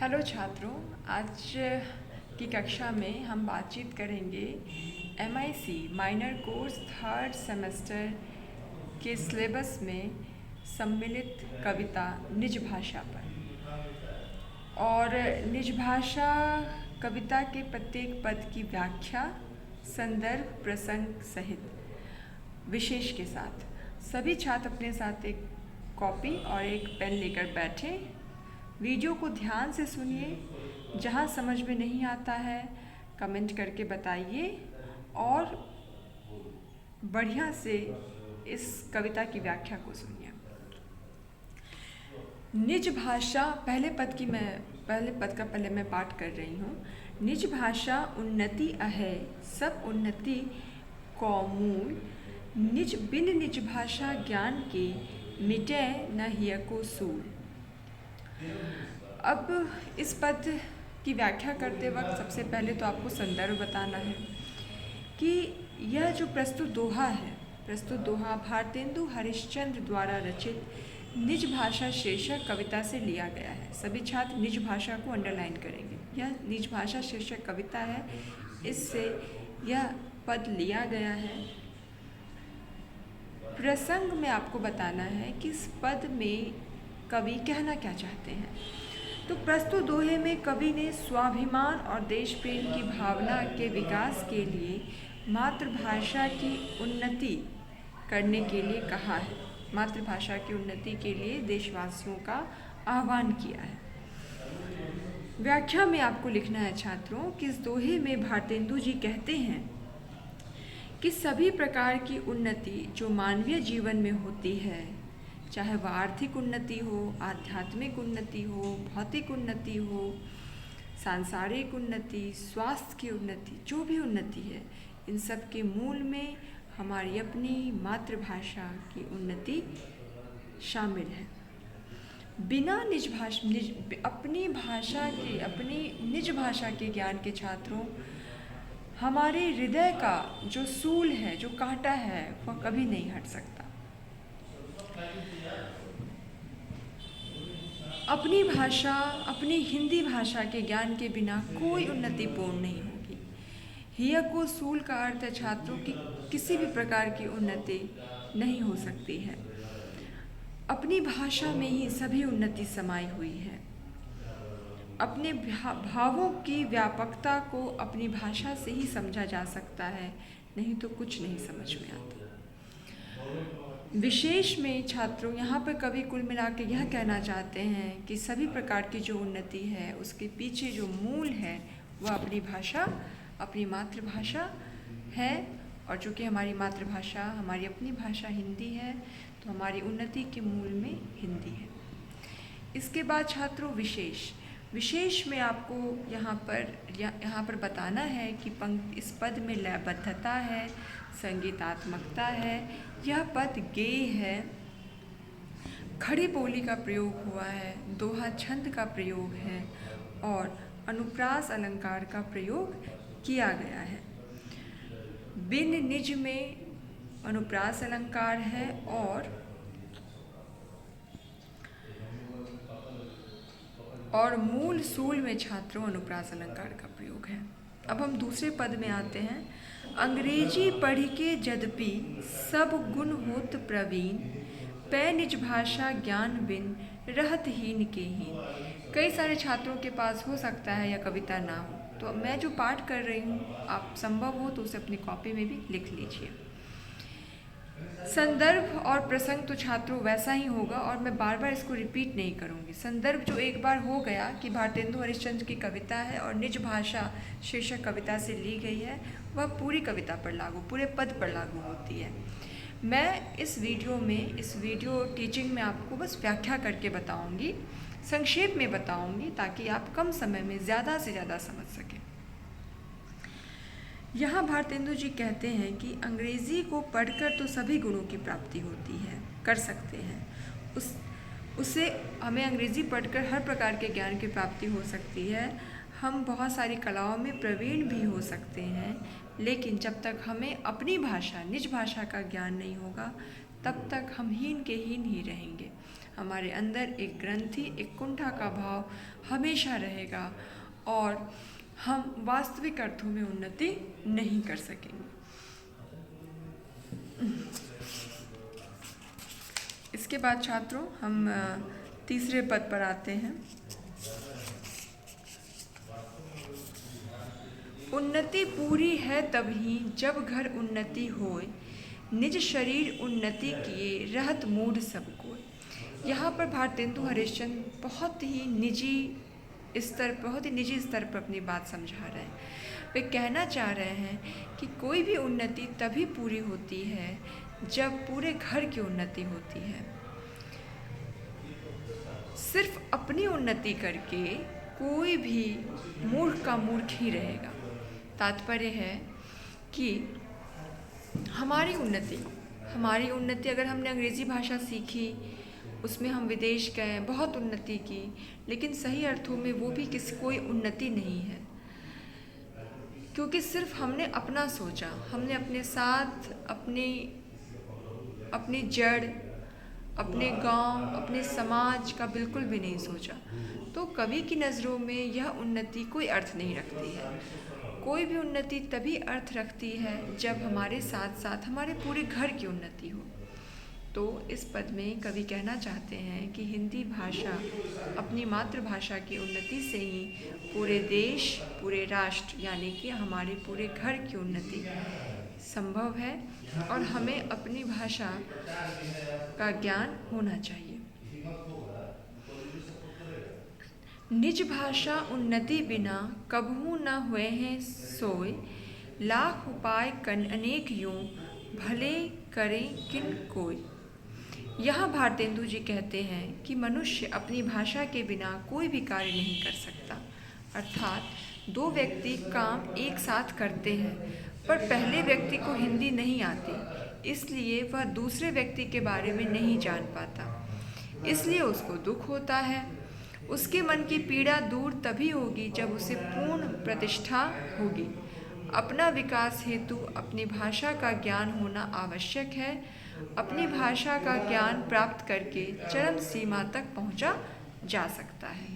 Hello छात्रों, आज की कक्षा में हम बातचीत करेंगे MIC minor course third semester के सिलेबस में सम्मिलित कविता निज भाषा पर। और निज भाषा कविता के प्रत्येक पद की व्याख्या, संदर्भ, प्रसंग सहित विशेष के साथ। सभी छात्र अपने साथ एक कॉपी और एक पेन लेकर बैठें। वीडियो को ध्यान से सुनिए। जहाँ समझ में नहीं आता है कमेंट करके बताइए और बढ़िया से इस कविता की व्याख्या को सुनिए। निज भाषा पहले पद का मैं पाठ कर रही हूँ। निज भाषा उन्नति अहै सब उन्नति को मूल, निज बिन निज भाषा ज्ञान के मिटे न हियको सूल। अब इस पद की व्याख्या करते वक्त सबसे पहले तो आपको संदर्भ बताना है कि यह जो प्रस्तुत दोहा भारतेंदु हरिश्चंद्र द्वारा रचित निज भाषा शीर्षक कविता से लिया गया है। सभी छात्र निज भाषा को अंडरलाइन करेंगे। यह निज भाषा शीर्षक कविता है, इससे यह पद लिया गया है। प्रसंग में आपको बताना है कि इस पद में कवि कहना क्या चाहते हैं। तो प्रस्तुत दोहे में कवि ने स्वाभिमान और देश प्रेम की भावना के विकास के लिए मातृभाषा की उन्नति करने के लिए कहा है। मातृभाषा की उन्नति के लिए देशवासियों का आह्वान किया है। व्याख्या में आपको लिखना है छात्रों कि इस दोहे में भारतेंदु जी कहते हैं कि सभी प्रकार की उन्नति जो मानवीय जीवन में होती है, चाहे वह आर्थिक उन्नति हो, आध्यात्मिक उन्नति हो, भौतिक उन्नति हो, सांसारिक उन्नति, स्वास्थ्य की उन्नति, जो भी उन्नति है, इन सब के मूल में हमारी अपनी मातृभाषा की उन्नति शामिल है। बिना अपनी निज भाषा के ज्ञान के छात्रों, हमारे हृदय का जो सूल है, जो कांटा है, वह कभी नहीं हट सकता। अपनी भाषा, अपनी हिंदी भाषा के ज्ञान के बिना कोई उन्नति पूर्ण नहीं होगी। हियको सूल का अर्थ है छात्रों की किसी भी प्रकार की उन्नति नहीं हो सकती है। अपनी भाषा में ही सभी उन्नति समाई हुई है। अपने भावों की व्यापकता को अपनी भाषा से ही समझा जा सकता है, नहीं तो कुछ नहीं समझ में आता। विशेष में छात्रों, यहाँ पर कवि कुल मिला के यह कहना चाहते हैं कि सभी प्रकार की जो उन्नति है उसके पीछे जो मूल है वह अपनी भाषा, अपनी मातृभाषा है। और चूँकि हमारी मातृभाषा, हमारी अपनी भाषा हिंदी है, तो हमारी उन्नति के मूल में हिंदी है। इसके बाद छात्रों विशेष में आपको यहाँ पर बताना है कि इस पद में लयबद्धता है, संगीतात्मकता है, यह पद गेय है, खड़ी बोली का प्रयोग हुआ है, दोहा छंद का प्रयोग है और अनुप्रास अलंकार का प्रयोग किया गया है। बिन निज में अनुप्रास अलंकार है और मूल सूल में छात्रों अनुप्रास अलंकार का प्रयोग है। अब हम दूसरे पद में आते हैं। अंग्रेजी पढ़ के यद्यपि सब गुण होत प्रवीण, पै निज भाषा ज्ञान बिन रहत हीन के हीन। कई सारे छात्रों के पास हो सकता है यह कविता ना हो, तो मैं जो पाठ कर रही हूँ, आप संभव हो तो उसे अपनी कॉपी में भी लिख लीजिए। संदर्भ और प्रसंग तो छात्रों वैसा ही होगा और मैं बार बार इसको रिपीट नहीं करूँगी। संदर्भ जो एक बार हो गया कि भारतेंदु हरिश्चंद्र की कविता है और निज भाषा शीर्षक कविता से ली गई है, वह पूरी कविता पर लागू, पूरे पद पर लागू होती है। मैं इस वीडियो टीचिंग में आपको बस व्याख्या करके बताऊँगी, संक्षेप में बताऊँगी, ताकि आप कम समय में ज़्यादा से ज़्यादा समझ सकें। यहाँ भारतेंदु जी कहते हैं कि अंग्रेज़ी को पढ़कर तो सभी गुणों की प्राप्ति होती है, कर सकते हैं। उससे हमें अंग्रेज़ी पढ़कर हर प्रकार के ज्ञान की प्राप्ति हो सकती है। हम बहुत सारी कलाओं में प्रवीण भी हो सकते हैं, लेकिन जब तक हमें अपनी भाषा, निज भाषा का ज्ञान नहीं होगा, तब तक हम हीन के हीन ही रहेंगे। हमारे अंदर एक ग्रंथि, एक कुंठा का भाव हमेशा रहेगा और हम वास्तविक अर्थों में उन्नति नहीं कर सकेंगे। इसके बाद छात्रों हम तीसरे पद पर आते हैं। उन्नति पूरी है तभी जब घर उन्नति होए, निज शरीर उन्नति किए रहत मूढ़ सब कोय। यहाँ पर भारतेंदु हरिश्चंद्र बहुत ही निजी स्तर पर अपनी बात समझा रहे हैं। वे कहना चाह रहे हैं कि कोई भी उन्नति तभी पूरी होती है जब पूरे घर की उन्नति होती है। सिर्फ अपनी उन्नति करके कोई भी मूर्ख का मूर्ख ही रहेगा। तात्पर्य है कि हमारी उन्नति अगर हमने अंग्रेज़ी भाषा सीखी, उसमें हम विदेश गए, बहुत उन्नति की, लेकिन सही अर्थों में वो भी कोई उन्नति नहीं है, क्योंकि सिर्फ हमने अपना सोचा, हमने अपने साथ अपनी जड़, अपने गांव, अपने समाज का बिल्कुल भी नहीं सोचा। तो कवि की नज़रों में यह उन्नति कोई अर्थ नहीं रखती है। कोई भी उन्नति तभी अर्थ रखती है जब हमारे साथ साथ हमारे पूरे घर की उन्नति हो। तो इस पद में कवि कहना चाहते हैं कि हिंदी भाषा अपनी मातृभाषा की उन्नति से ही पूरे देश, पूरे राष्ट्र यानी कि हमारे पूरे घर की उन्नति संभव है और हमें अपनी भाषा का ज्ञान होना चाहिए। निज भाषा उन्नति बिना कबहू न हुए हैं सोय, लाख उपाय कन अनेक यूं भले करें किन कोय। यहाँ भारतेंदु जी कहते हैं कि मनुष्य अपनी भाषा के बिना कोई भी कार्य नहीं कर सकता। अर्थात दो व्यक्ति काम एक साथ करते हैं, पर पहले व्यक्ति को हिंदी नहीं आती, इसलिए वह दूसरे व्यक्ति के बारे में नहीं जान पाता, इसलिए उसको दुख होता है। उसके मन की पीड़ा दूर तभी होगी जब उसे पूर्ण प्रतिष्ठा होगी। अपना विकास हेतु अपनी भाषा का ज्ञान होना आवश्यक है। अपनी भाषा का ज्ञान प्राप्त करके चरम सीमा तक पहुंचा जा सकता है।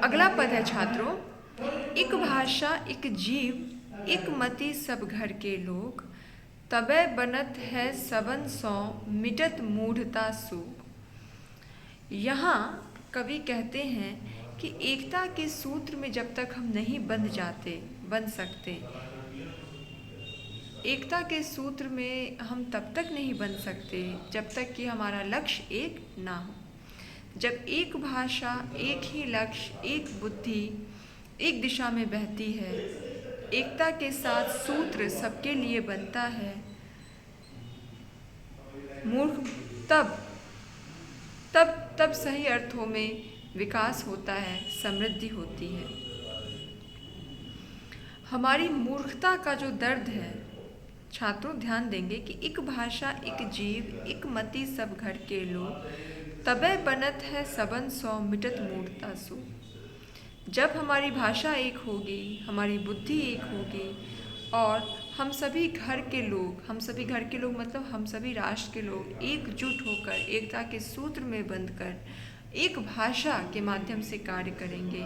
अगला पद है छात्रों, एक भाषा एक जीव एक मति सब घर के लोग, तबै बनत है सबन सौ मिटत मूढ़ता सूग। यहाँ कवि कहते हैं कि एकता के सूत्र में जब तक हम नहीं बन सकते, एकता के सूत्र में हम तब तक नहीं बन सकते जब तक कि हमारा लक्ष्य एक ना हो। जब एक भाषा, एक ही लक्ष्य, एक बुद्धि एक दिशा में बहती है, एकता के साथ सूत्र सबके लिए बनता है, तब सही अर्थों में विकास होता है, समृद्धि होती है। हमारी मूर्खता का जो दर्द है छात्रों, ध्यान देंगे कि एक भाषा एक जीव एक मति सब घर के लोग, तबै बनत है सबन सौ मिटत मूढ़ता सू। जब हमारी भाषा एक होगी, हमारी बुद्धि एक होगी और हम सभी घर के लोग मतलब हम सभी राष्ट्र के लोग एकजुट होकर एकता के सूत्र में बंधकर एक भाषा के माध्यम से कार्य करेंगे,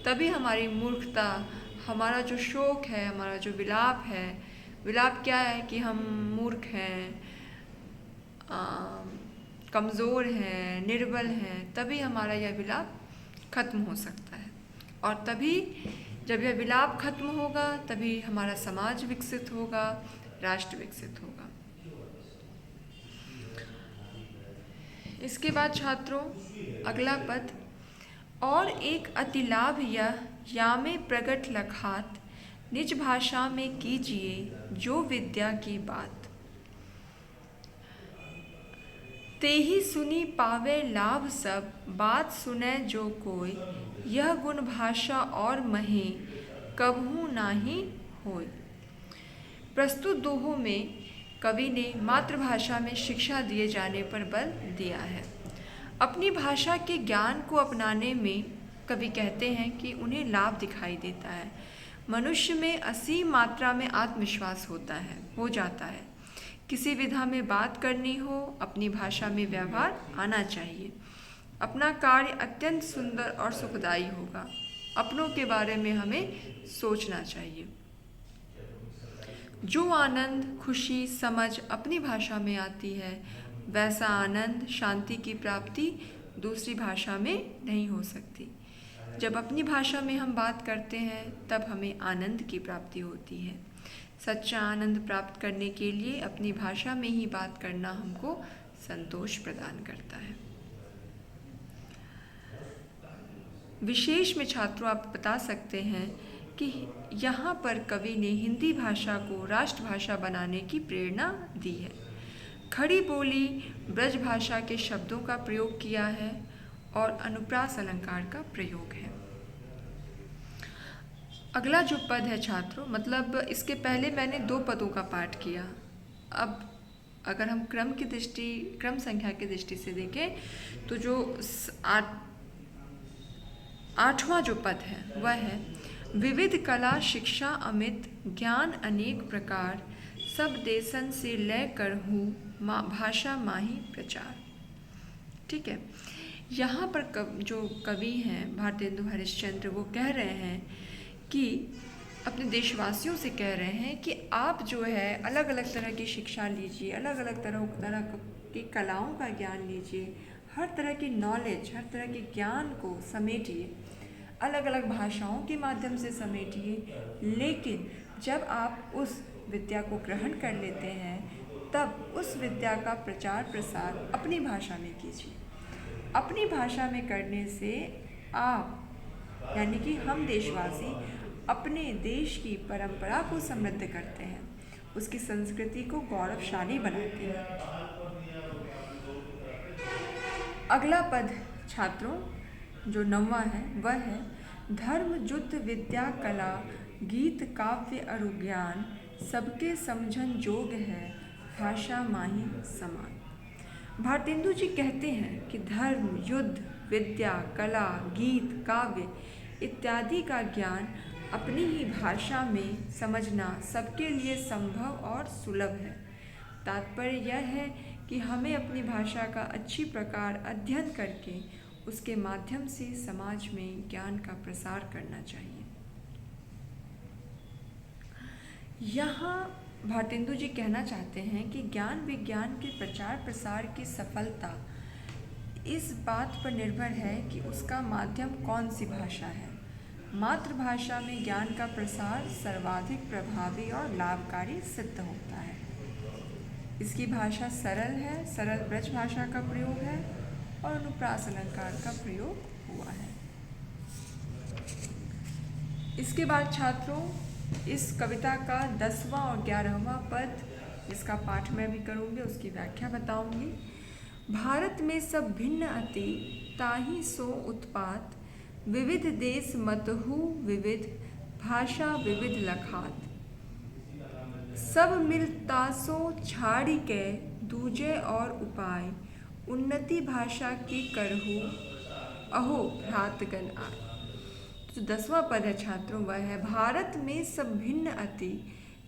तभी हमारी मूर्खता, हमारा जो शोक है, हमारा जो विलाप है, विलाप क्या है कि हम मूर्ख हैं, कमज़ोर हैं, निर्बल हैं, तभी हमारा यह विलाप खत्म हो सकता है। और तभी जब यह विलाप खत्म होगा तभी हमारा समाज विकसित होगा, राष्ट्र विकसित होगा। इसके बाद छात्रों अगला पद, और एक अति लाभ यह या में प्रगट लखात, निज भाषा में कीजिए जो विद्या की बात। तेहि सुनी पावे लाभ सब, बात सुने जो कोय, यह गुण भाषा और महे कबहू नाही होय। प्रस्तुत दोहों में कवि ने मातृभाषा में शिक्षा दिए जाने पर बल दिया है। अपनी भाषा के ज्ञान को अपनाने में कवि कहते हैं कि उन्हें लाभ दिखाई देता है। मनुष्य में असीम मात्रा में आत्मविश्वास हो जाता है किसी विधा में बात करनी हो, अपनी भाषा में व्यवहार आना चाहिए। अपना कार्य अत्यंत सुंदर और सुखदायी होगा। अपनों के बारे में हमें सोचना चाहिए। जो आनंद, खुशी, समझ अपनी भाषा में आती है, वैसा आनंद, शांति की प्राप्ति दूसरी भाषा में नहीं हो सकती। जब अपनी भाषा में हम बात करते हैं तब हमें आनंद की प्राप्ति होती है। सच्चा आनंद प्राप्त करने के लिए अपनी भाषा में ही बात करना हमको संतोष प्रदान करता है। विशेष में छात्रों आप बता सकते हैं कि यहाँ पर कवि ने हिंदी भाषा को राष्ट्रभाषा बनाने की प्रेरणा दी है। खड़ी बोली ब्रज भाषा के शब्दों का प्रयोग किया है और अनुप्रास अलंकार का प्रयोग है। अगला जो पद है छात्रों, मतलब इसके पहले मैंने 2 पदों का पाठ किया। अब अगर हम क्रम संख्या की दृष्टि से देखें तो जो 8वां जो पद है वह है विविध कला शिक्षा अमित ज्ञान अनेक प्रकार सब देशन से लय कर हूँ भाषा माही प्रचार। ठीक है, यहाँ पर जो कवि हैं भारतेंदु हरिश्चंद्र वो कह रहे हैं कि अपने देशवासियों से कह रहे हैं कि आप जो है अलग अलग तरह की शिक्षा लीजिए, अलग अलग तरह की कलाओं का ज्ञान लीजिए, हर तरह की नॉलेज, हर तरह के ज्ञान को समेटिए, अलग अलग भाषाओं के माध्यम से समेटिए। लेकिन जब आप उस विद्या को ग्रहण कर लेते हैं तब उस विद्या का प्रचार प्रसार अपनी भाषा में कीजिए। अपनी भाषा में करने से आप यानी कि हम देशवासी अपने देश की परंपरा को समृद्ध करते हैं, उसकी संस्कृति को गौरवशाली बनाते हैं। अगला पद छात्रों जो 9वां है वह है धर्म जुत विद्या कला गीत काव्य अरु ज्ञान सबके समझन जोग है भाषा माही समान। भारतेंदु जी कहते हैं कि धर्म, युद्ध, विद्या, कला, गीत, काव्य इत्यादि का ज्ञान अपनी ही भाषा में समझना सबके लिए संभव और सुलभ है। तात्पर्य यह है कि हमें अपनी भाषा का अच्छी प्रकार अध्ययन करके उसके माध्यम से समाज में ज्ञान का प्रसार करना चाहिए। यहाँ भारतेंदु जी कहना चाहते हैं कि ज्ञान विज्ञान के प्रचार प्रसार की सफलता इस बात पर निर्भर है कि उसका माध्यम कौन सी भाषा है। मातृभाषा में ज्ञान का प्रसार सर्वाधिक प्रभावी और लाभकारी सिद्ध होता है। इसकी भाषा सरल है, सरल ब्रज भाषा का प्रयोग है और अनुप्रास अलंकार का प्रयोग हुआ है। इसके बाद छात्रों इस कविता का 10वां और 11वां पद जिसका पाठ मैं भी करूँगी उसकी व्याख्या बताऊँगी। भारत में सब भिन्न अति ताहि सो उत्पात विविध देश मतहु विविध भाषा विविध लखात सब मिल तासो छाड़ी के दूजे और उपाय उन्नति भाषा की करहु अहो भ्रातगण आय। जो 10वां पद है छात्रों वह है भारत में सब भिन्न अति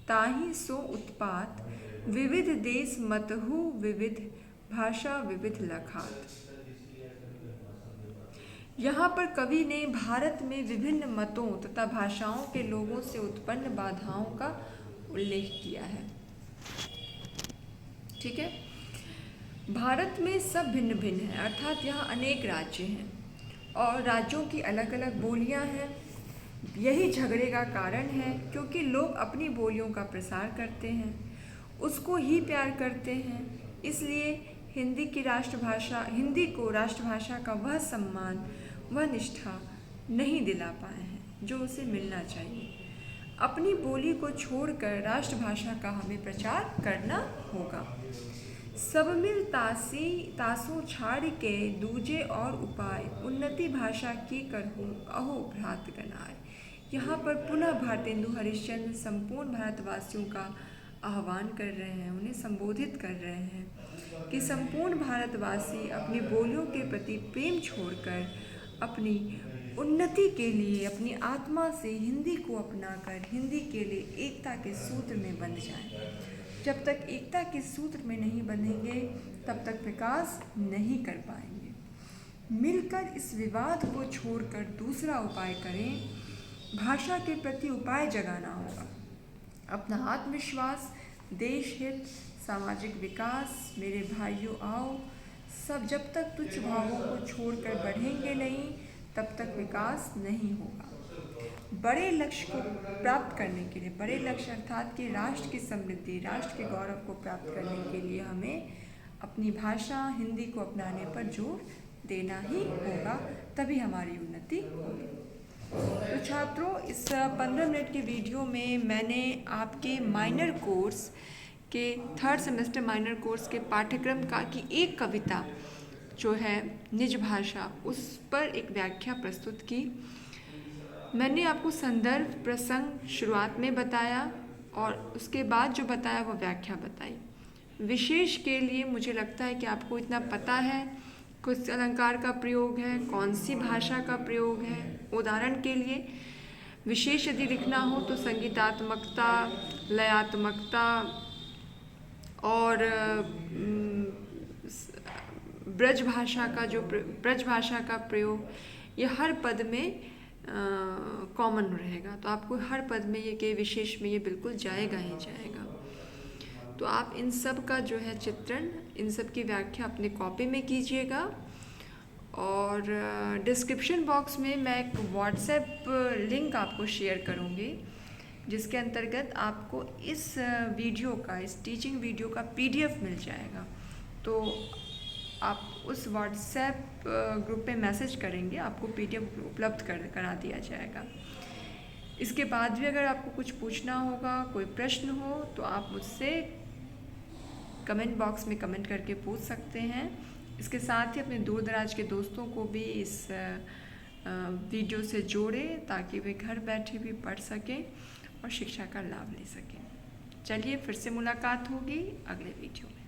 ताहि सो उत्पात विविध देश मतहु विविध भाषा विविध लखात। यहाँ पर कवि ने भारत में विभिन्न मतों तथा भाषाओं के लोगों से उत्पन्न बाधाओं का उल्लेख किया है। ठीक है, भारत में सब भिन्न भिन्न है अर्थात यहाँ अनेक राज्य हैं और राज्यों की अलग अलग बोलियाँ हैं। यही झगड़े का कारण है क्योंकि लोग अपनी बोलियों का प्रसार करते हैं, उसको ही प्यार करते हैं। इसलिए हिंदी को राष्ट्रभाषा का वह सम्मान, वह निष्ठा नहीं दिला पाए हैं जो उसे मिलना चाहिए। अपनी बोली को छोड़कर राष्ट्रभाषा का हमें प्रचार करना होगा। सब मिल तासों छाड़ के दूजे और उपाय उन्नति भाषा की करहु अहो भ्रातगण आय। यहाँ पर पुनः भारतेंदु हरिश्चंद्र संपूर्ण भारतवासियों का आह्वान कर रहे हैं, उन्हें संबोधित कर रहे हैं कि संपूर्ण भारतवासी अपनी बोलियों के प्रति प्रेम छोड़कर अपनी उन्नति के लिए अपनी आत्मा से हिंदी को अपनाकर हिंदी के लिए एकता के सूत्र में बंध जाएं। जब तक एकता के सूत्र में नहीं बंधेंगे तब तक विकास नहीं कर पाएंगे। मिलकर इस विवाद को छोड़कर दूसरा उपाय करें। भाषा के प्रति उपाय जगाना होगा। अपना आत्मविश्वास, देश हित, सामाजिक विकास, मेरे भाइयों आओ, सब जब तक तुच्छ भावों को छोड़कर बढ़ेंगे नहीं तब तक विकास नहीं होगा। बड़े लक्ष्य को प्राप्त करने के लिए, बड़े लक्ष्य अर्थात कि राष्ट्र की समृद्धि, राष्ट्र के गौरव को प्राप्त करने के लिए हमें अपनी भाषा हिंदी को अपनाने पर जोर देना ही होगा, तभी हमारी उन्नति होगी। तो छात्रों, इस 15 मिनट के वीडियो में मैंने आपके माइनर कोर्स के 3rd सेमेस्टर माइनर कोर्स के पाठ्यक्रम का की एक कविता जो है निज भाषा, उस पर एक व्याख्या प्रस्तुत की। मैंने आपको संदर्भ, प्रसंग शुरुआत में बताया और उसके बाद जो बताया वो व्याख्या बताई। विशेष के लिए मुझे लगता है कि आपको इतना पता है किस अलंकार का प्रयोग है, कौन सी भाषा का प्रयोग है। उदाहरण के लिए विशेष यदि लिखना हो तो संगीतात्मकता, लयात्मकता और ब्रज भाषा का प्रयोग, ये हर पद में कॉमन रहेगा। तो आपको हर पद में ये के विशेष में ये बिल्कुल जाएगा ही जाएगा। तो आप इन सब का जो है चित्रण, इन सब की व्याख्या अपने कॉपी में कीजिएगा। और डिस्क्रिप्शन बॉक्स में मैं एक व्हाट्सएप लिंक आपको शेयर करूँगी जिसके अंतर्गत आपको इस वीडियो का, इस टीचिंग वीडियो का PDF मिल जाएगा। तो आप उस व्हाट्सएप ग्रुप पे मैसेज करेंगे, आपको PDF उपलब्ध करा दिया जाएगा। इसके बाद भी अगर आपको कुछ पूछना होगा, कोई प्रश्न हो, तो आप मुझसे कमेंट बॉक्स में कमेंट करके पूछ सकते हैं। इसके साथ ही अपने दूर दराज के दोस्तों को भी इस वीडियो से जोड़ें ताकि वे घर बैठे भी पढ़ सकें और शिक्षा का लाभ ले सकें। चलिए फिर से मुलाकात होगी अगले वीडियो में।